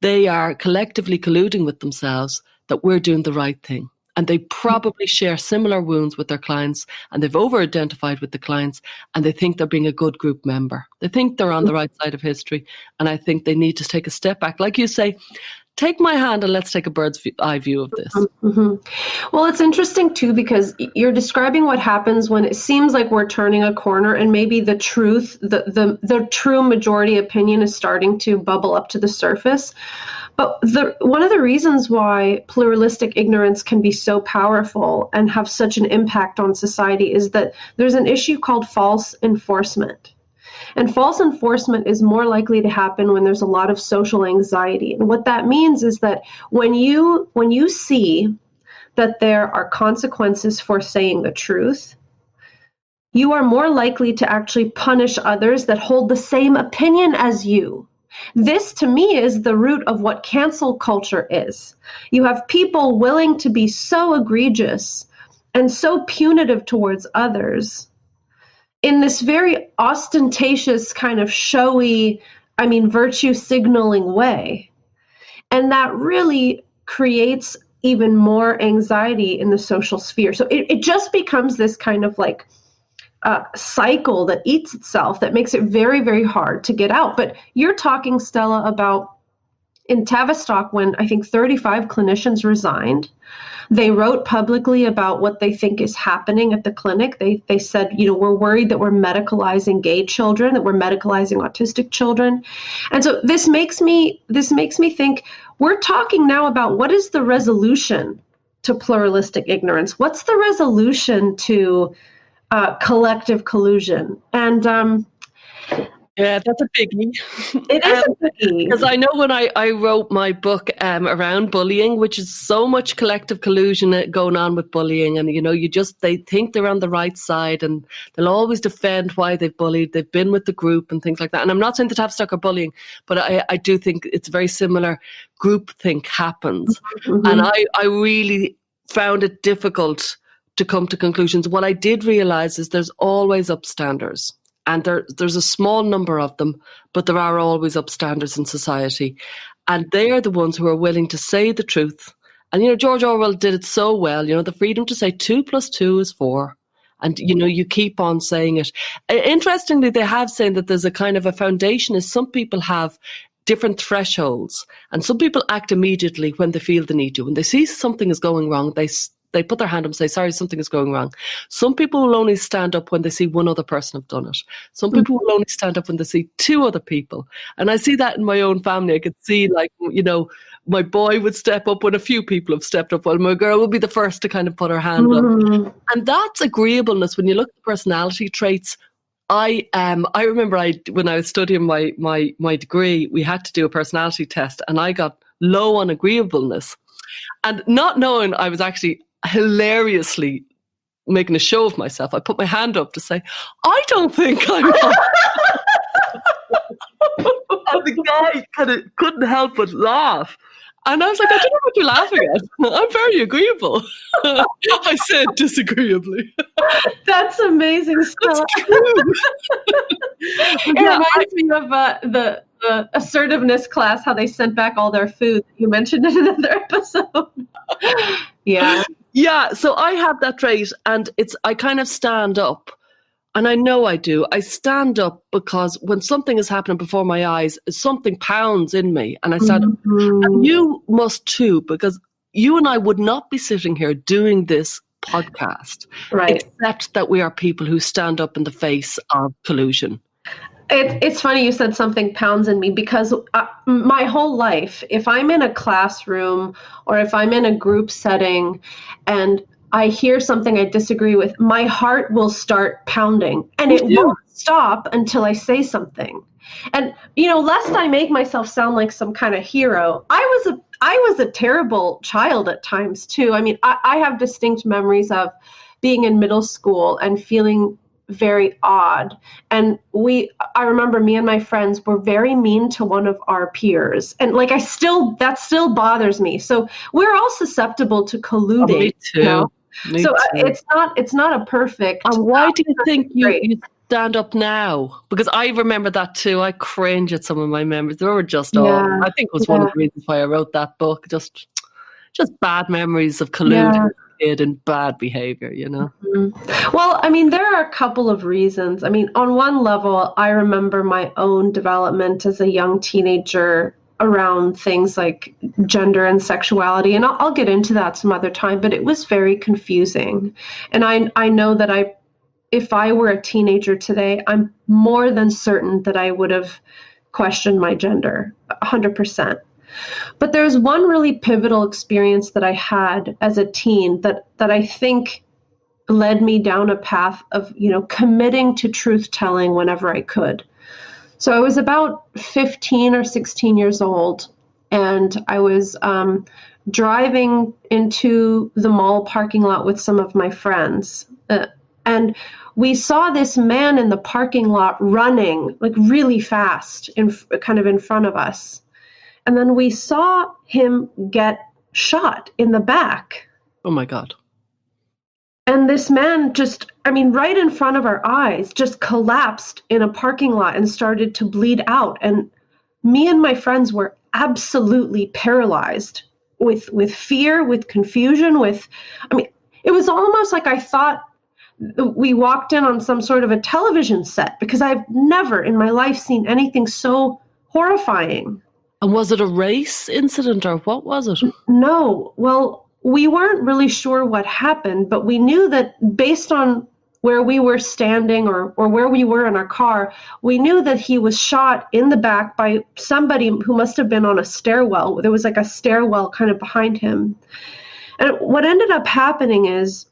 They are collectively colluding with themselves that we're doing the right thing. And they probably share similar wounds with their clients, and they've over-identified with the clients, and they think they're being a good group member. They think they're on the right side of history, and I think they need to take a step back. Like you say, take my hand and let's take a bird's eye view of this. Well, it's interesting too, because you're describing what happens when it seems like we're turning a corner and maybe the truth, the true majority opinion is starting to bubble up to the surface. But one of the reasons why pluralistic ignorance can be so powerful and have such an impact on society is that there's an issue called false enforcement. And false enforcement is more likely to happen when there's a lot of social anxiety. And what that means is that when you see that there are consequences for saying the truth, you are more likely to actually punish others that hold the same opinion as you. This, to me, is the root of what cancel culture is. You have people willing to be so egregious and so punitive towards others in this very ostentatious kind of showy, virtue signaling way. And that really creates even more anxiety in the social sphere. So it just becomes this kind of like cycle that eats itself that makes it very, very hard to get out. But you're talking, Stella, about in Tavistock when I think 35 clinicians resigned. They wrote publicly about what they think is happening at the clinic. They said, we're worried that we're medicalizing gay children, that we're medicalizing autistic children. And so this makes me think we're talking now about what is the resolution to pluralistic ignorance? What's the resolution to collective collusion? And yeah, that's a biggie. It is a biggie. Because I know when I wrote my book around bullying, which is so much collective collusion going on with bullying, and they think they're on the right side, and they'll always defend why they've bullied. They've been with the group and things like that. And I'm not saying the Tavistock are bullying, but I do think it's very similar. Groupthink happens, and I really found it difficult to come to conclusions. What I did realize is there's always upstanders. And there's a small number of them, but there are always upstanders in society. And they are the ones who are willing to say the truth. And, George Orwell did it so well, the freedom to say 2 + 2 is 4. And, you keep on saying it. Interestingly, they have said that there's a kind of a foundation is some people have different thresholds. And some people act immediately when they feel the need to. When they see something is going wrong, they put their hand up and say, sorry, something is going wrong. Some people will only stand up when they see one other person have done it. Some people will only stand up when they see 2 other people. And I see that in my own family. I could see my boy would step up when a few people have stepped up, while my girl would be the first to kind of put her hand up. And that's agreeableness. When you look at personality traits, I remember when I was studying my degree, we had to do a personality test, and I got low on agreeableness. And not knowing I was actually hilariously making a show of myself, I put my hand up to say, I don't think I'm and the guy kind of couldn't help but laugh. And I was like, I don't know what you're laughing at. I'm very agreeable. I said disagreeably. That's amazing, Stella. It reminds me of the assertiveness class, how they sent back all their food. You mentioned it in another episode. Yeah. Yeah, so I have that trait, and I kind of stand up, and I know I do. I stand up because when something is happening before my eyes, something pounds in me, and I stand up. And you must too, because you and I would not be sitting here doing this podcast, except that we are people who stand up in the face of collusion. It's funny you said something pounds in me, because my whole life, if I'm in a classroom or if I'm in a group setting and I hear something I disagree with, my heart will start pounding, and it won't stop until I say something. And, lest I make myself sound like some kind of hero, I was a terrible child at times too. I mean, I have distinct memories of being in middle school and feeling very odd. And I remember me and my friends were very mean to one of our peers. And that still bothers me. So we're all susceptible to colluding. Oh, me too. Me so too. It's not a perfect. And why do you think you stand up now? Because I remember that too. I cringe at some of my memories. They were just all, I think it was one of the reasons why I wrote that book. Just bad memories of colluding kid and bad behavior, Well, I mean, there are a couple of reasons. I mean, on one level, I remember my own development as a young teenager around things like gender and sexuality, and I'll get into that some other time, but it was very confusing. And I know that if I were a teenager today, I'm more than certain that I would have questioned my gender 100%. But there's one really pivotal experience that I had as a teen that I think led me down a path of, committing to truth telling whenever I could. So I was about 15 or 16 years old, and I was driving into the mall parking lot with some of my friends. And we saw this man in the parking lot running like really fast, kind of in front of us. And then we saw him get shot in the back. Oh my God. And this man right in front of our eyes, just collapsed in a parking lot and started to bleed out. And me and my friends were absolutely paralyzed with fear, with confusion, it was almost like I thought we walked in on some sort of a television set, because I've never in my life seen anything so horrifying. And was it a race incident, or what was it? No. Well, we weren't really sure what happened, but we knew that based on where we were standing or where we were in our car, we knew that he was shot in the back by somebody who must have been on a stairwell. There was like a stairwell kind of behind him. And what ended up happening is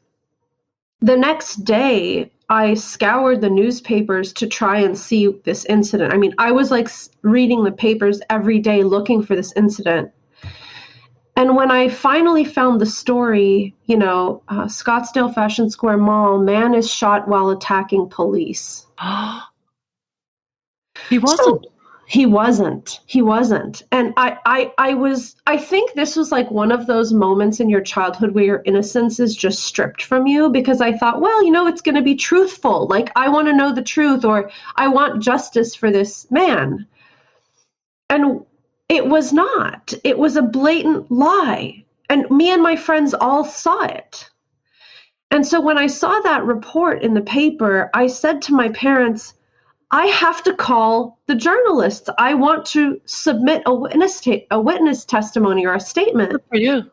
the next day, I scoured the newspapers to try and see this incident. I mean, I was like reading the papers every day looking for this incident. And when I finally found the story, Scottsdale Fashion Square Mall, man is shot while attacking police. He wasn't. He wasn't. And I think this was like one of those moments in your childhood where your innocence is just stripped from you, because I thought, well, it's going to be truthful. Like, I want to know the truth, or I want justice for this man. And it was not. It was a blatant lie. And me and my friends all saw it. And so when I saw that report in the paper, I said to my parents, I have to call the journalists. I want to submit a witness testimony or a statement. Good for you.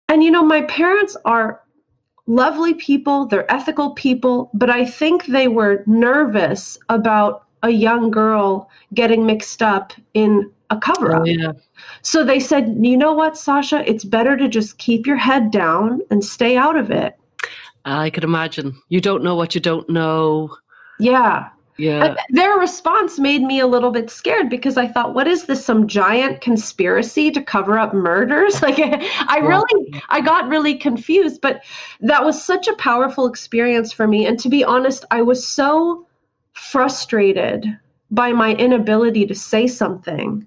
And my parents are lovely people, they're ethical people, but I think they were nervous about a young girl getting mixed up in a cover-up. Oh, yeah. So they said, you know what, Sasha, it's better to just keep your head down and stay out of it. I could imagine. You don't know what you don't know. Yeah. Yeah. Their response made me a little bit scared, because I thought, what is this, some giant conspiracy to cover up murders? Like, I got really confused, but that was such a powerful experience for me. And to be honest, I was so frustrated by my inability to say something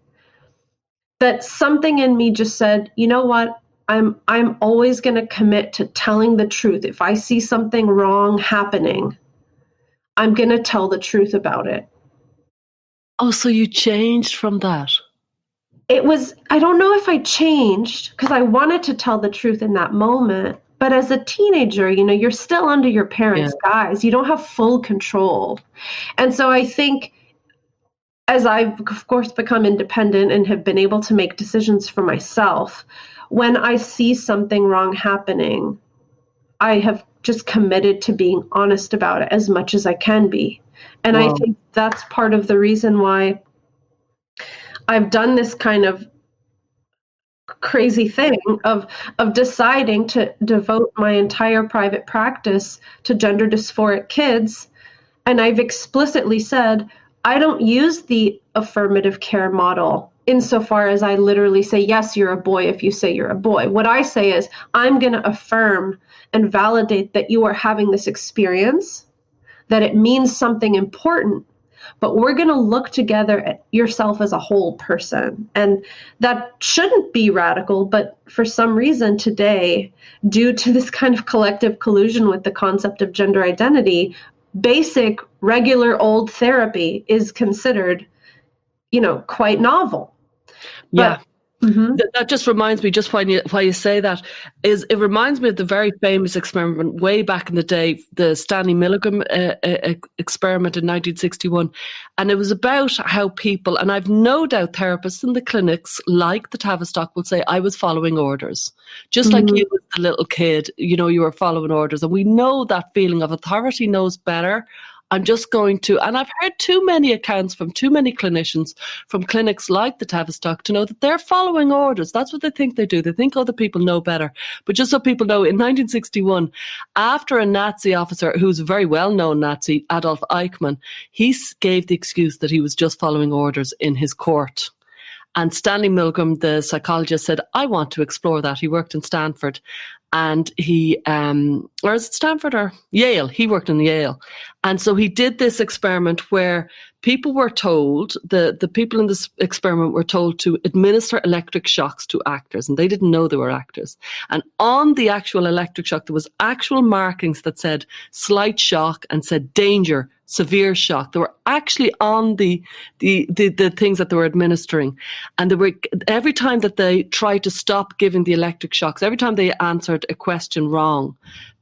that something in me just said, you know what? I'm always going to commit to telling the truth. If I see something wrong happening, I'm going to tell the truth about it. Oh, so you changed from that? I don't know if I changed, because I wanted to tell the truth in that moment, But as a teenager, you're still under your parents' guise. You don't have full control. And so I think as I've, of course, become independent and have been able to make decisions for myself, when I see something wrong happening, I have just committed to being honest about it as much as I can be. And I think that's part of the reason why I've done this kind of crazy thing of deciding to devote my entire private practice to gender dysphoric kids. And I've explicitly said, I don't use the affirmative care model insofar as I literally say, yes, you're a boy if you say you're a boy. What I say is, I'm going to affirm and validate that you are having this experience, that it means something important, but we're going to look together at yourself as a whole person. And that shouldn't be radical, but for some reason today, due to this kind of collective collusion with the concept of gender identity, basic, regular old therapy is considered, quite novel. Yeah. That just reminds me, just why you say that, is it reminds me of the very famous experiment way back in the day, the Stanley Milgram experiment in 1961. And it was about how people, and I've no doubt therapists in the clinics like the Tavistock will say, I was following orders. Just like you as the little kid, you were following orders. And we know that feeling of authority knows better. I'm just going to, and I've heard too many accounts from too many clinicians from clinics like the Tavistock to know that they're following orders. That's what they think they do. They think other people know better. But just so people know, in 1961, after a Nazi officer, who's a very well-known Nazi, Adolf Eichmann, he gave the excuse that he was just following orders in his court. And Stanley Milgram, the psychologist, said, I want to explore that. He worked in Stanford. And he, or is it Stanford or Yale? He worked in Yale. And so he did this experiment where people were told, the people in this experiment were told to administer electric shocks to actors, and they didn't know they were actors. And on the actual electric shock, there was actual markings that said slight shock and said danger, severe shock. They were actually on the things that they were administering. And they were, every time that they tried to stop giving the electric shocks, every time they answered a question wrong,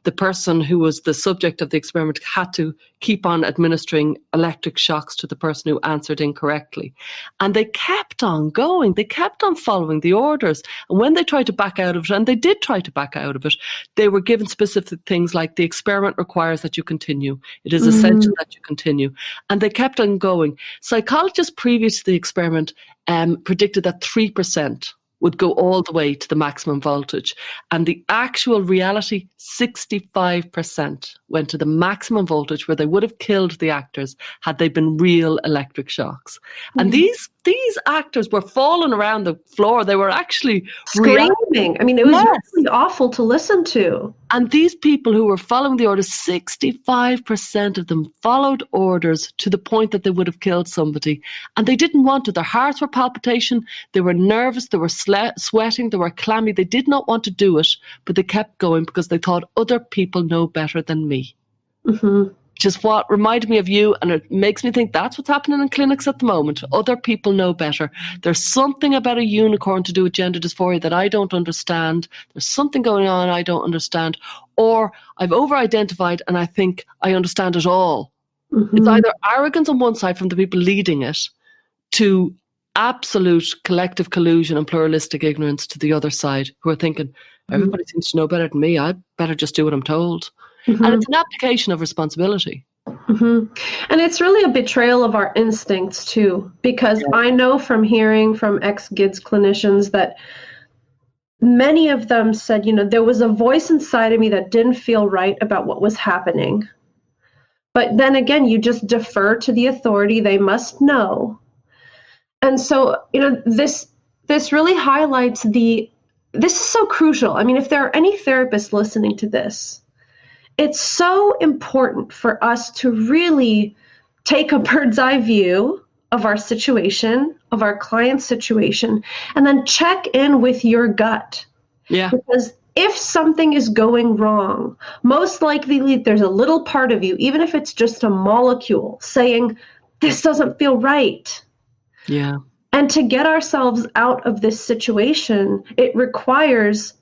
the person who was the subject of the experiment had to keep on administering electric shocks to the person who answered incorrectly. And they kept on going. They kept on following the orders. And when they tried to back out of it, and they did try to back out of it, they were given specific things like the experiment requires that you continue. It is essential that you continue. And they kept on going. Psychologists previous to the experiment predicted that 3% would go all the way to the maximum voltage. And the actual reality, 65% went to the maximum voltage where they would have killed the actors had they been real electric shocks. And these actors were falling around the floor. They were actually screaming. I mean, it was really awful to listen to. And these people who were following the orders, 65% of them followed orders to the point that they would have killed somebody. And they didn't want to. Their hearts were palpitation. They were nervous. They were sweating. They were clammy. They did not want to do it, but they kept going because they thought other people know better than me. Which is what reminded me of you, and it makes me think that's what's happening in clinics at the moment. Other people know better. There's something about a unicorn to do with gender dysphoria that I don't understand. There's something going on I don't understand. Or I've over-identified and I think I understand it all. It's either arrogance on one side from the people leading it to absolute collective collusion and pluralistic ignorance to the other side, who are thinking, everybody seems to know better than me. I better just do what I'm told. And it's an application of responsibility. And it's really a betrayal of our instincts too, because I know from hearing from ex-GIDS clinicians that many of them said, there was a voice inside of me that didn't feel right about what was happening. But then again, you just defer to the authority. They must know. And so, this really highlights this is so crucial. I mean, if there are any therapists listening to this, it's so important for us to really take a bird's eye view of our situation, of our client's situation, and then check in with your gut. Yeah. Because if something is going wrong, most likely there's a little part of you, even if it's just a molecule, saying, this doesn't feel right. Yeah. And to get ourselves out of this situation, it requires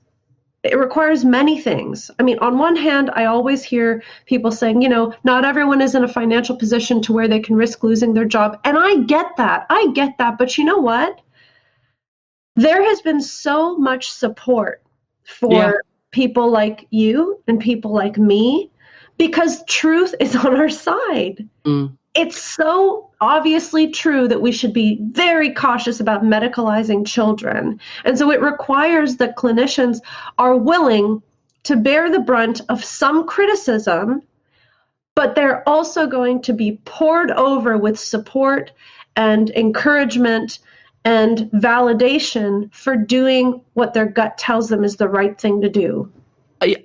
It requires many things. I mean, on one hand, I always hear people saying, not everyone is in a financial position to where they can risk losing their job. And I get that. But you know what? There has been so much support for people like you and people like me because truth is on our side. It's so obviously true that we should be very cautious about medicalizing children. And so it requires that clinicians are willing to bear the brunt of some criticism, but they're also going to be poured over with support and encouragement and validation for doing what their gut tells them is the right thing to do.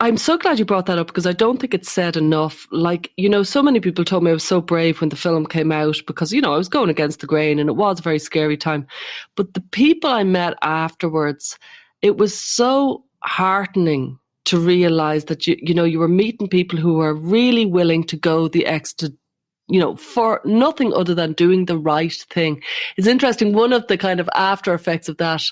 I'm so glad you brought that up because I don't think it's said enough. Like, so many people told me I was so brave when the film came out because, I was going against the grain and it was a very scary time. But the people I met afterwards, it was so heartening to realize that, you were meeting people who were really willing to go the extra, for nothing other than doing the right thing. It's interesting. One of the kind of after effects of that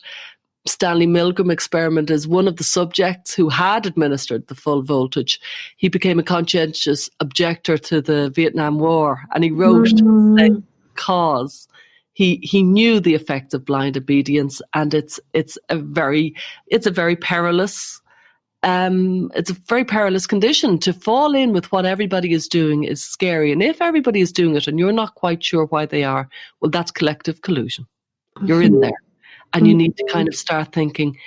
Stanley Milgram experiment is one of the subjects who had administered the full voltage. He became a conscientious objector to the Vietnam War, and he wrote because he knew the effects of blind obedience, and it's a very perilous condition. To fall in with what everybody is doing is scary, and if everybody is doing it and you're not quite sure why they are, well, that's collective collusion. You're in there. And you need to kind of start thinking,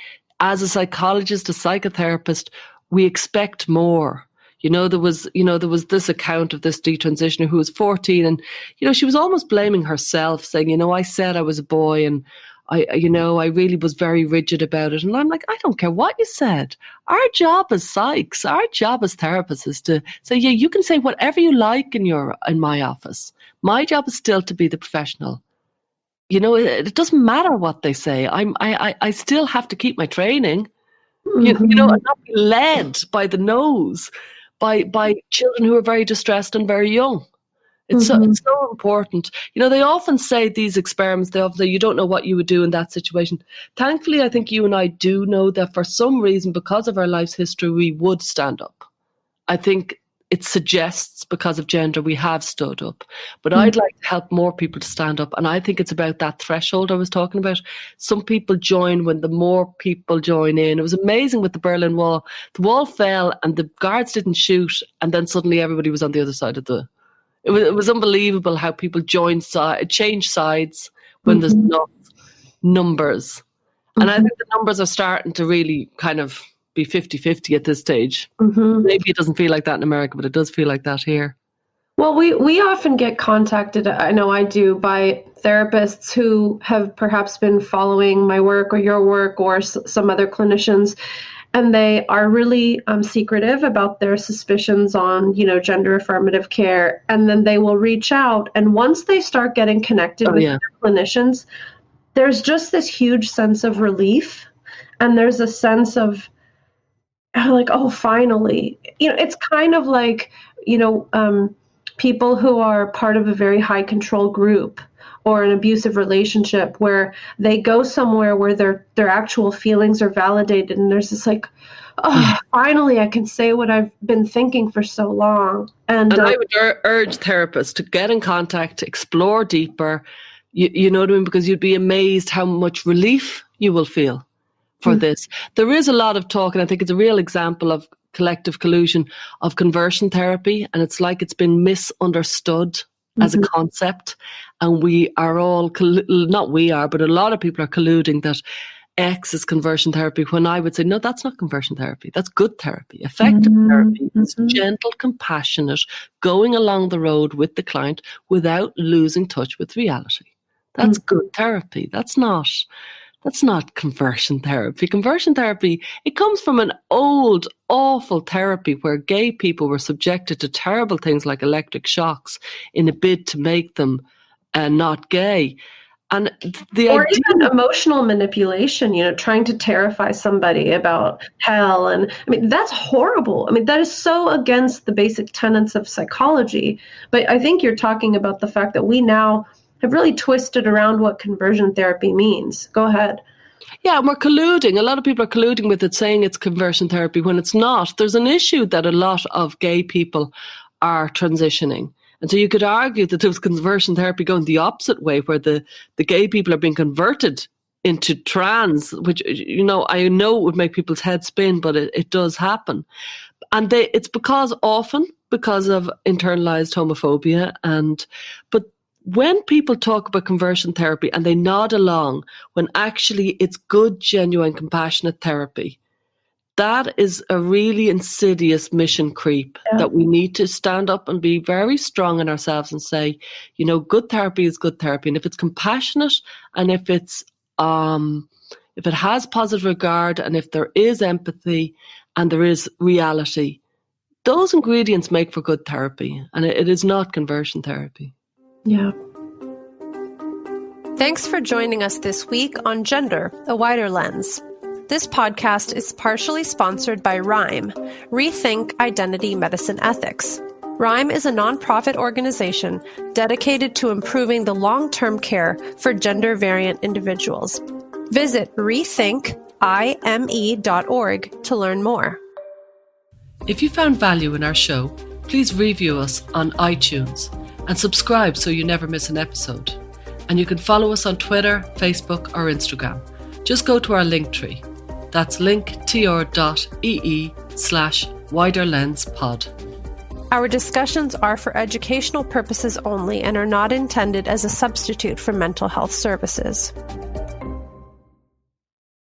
as a psychologist, a psychotherapist, we expect more. There was this account of this detransitioner who was 14 and, she was almost blaming herself, saying, I said I was a boy and I really was very rigid about it. And I'm like, I don't care what you said. Our job as psychs, our job as therapists is to say, yeah, you can say whatever you like in my office. My job is still to be the professional. It doesn't matter what they say. I still have to keep my training. And not be led by the nose by children who are very distressed and very young. It's so important. They often say these experiments, they often say you don't know what you would do in that situation. Thankfully, I think you and I do know that for some reason, because of our life's history, we would stand up. I think it suggests because of gender we have stood up. But I'd like to help more people to stand up. And I think it's about that threshold I was talking about. Some people join when the more people join in. It was amazing with the Berlin Wall. The wall fell and the guards didn't shoot. And then suddenly everybody was on the other side of the... It was unbelievable how people change sides when there's enough numbers. And I think the numbers are starting to really kind of be 50-50 at this stage. Maybe it doesn't feel like that in America, but it does feel like that here. Well, we often get contacted, I know I do, by therapists who have perhaps been following my work or your work or some other clinicians, and they are really secretive about their suspicions on, gender affirmative care. And then they will reach out. And once they start getting connected with their clinicians, there's just this huge sense of relief. And there's a sense of, like, oh, finally, it's kind of like, people who are part of a very high control group or an abusive relationship where they go somewhere where their actual feelings are validated. And there's this like, oh, finally, I can say what I've been thinking for so long. And I would urge therapists to get in contact, to explore deeper, you know what I mean? Because you'd be amazed how much relief you will feel for this. There is a lot of talk, and I think it's a real example of collective collusion, of conversion therapy, and it's like it's been misunderstood as a concept, and we are all, not we are, but a lot of people are colluding that X is conversion therapy, when I would say, no, that's not conversion therapy. That's good therapy. Effective therapy is gentle, compassionate, going along the road with the client without losing touch with reality. That's good therapy. That's not conversion therapy. Conversion therapy, it comes from an old, awful therapy where gay people were subjected to terrible things like electric shocks in a bid to make them not gay. And or even emotional manipulation, trying to terrify somebody about hell. And I mean, that's horrible. I mean, that is so against the basic tenets of psychology. But I think you're talking about the fact that we now have really twisted around what conversion therapy means. Go ahead. Yeah, and we're colluding. A lot of people are colluding with it, saying it's conversion therapy when it's not. There's an issue that a lot of gay people are transitioning. And so you could argue that there was conversion therapy going the opposite way, where the gay people are being converted into trans, which, I know it would make people's heads spin, but it does happen. And it's often because of internalized homophobia. But when people talk about conversion therapy and they nod along, when actually it's good, genuine, compassionate therapy, that is a really insidious mission creep that we need to stand up and be very strong in ourselves and say, good therapy is good therapy. And if it's compassionate, and if it has positive regard, and if there is empathy and there is reality, those ingredients make for good therapy. And it is not conversion therapy. Yeah. Thanks for joining us this week on Gender, A Wider Lens. This podcast is partially sponsored by RIME, Rethink Identity Medicine Ethics. RIME is a nonprofit organization dedicated to improving the long-term care for gender-variant individuals. Visit rethinkime.org to learn more. If you found value in our show, please review us on iTunes and subscribe so you never miss an episode. And you can follow us on Twitter, Facebook, or Instagram. Just go to our Linktree. That's Linktr.ee/WiderLensPod. Our discussions are for educational purposes only and are not intended as a substitute for mental health services.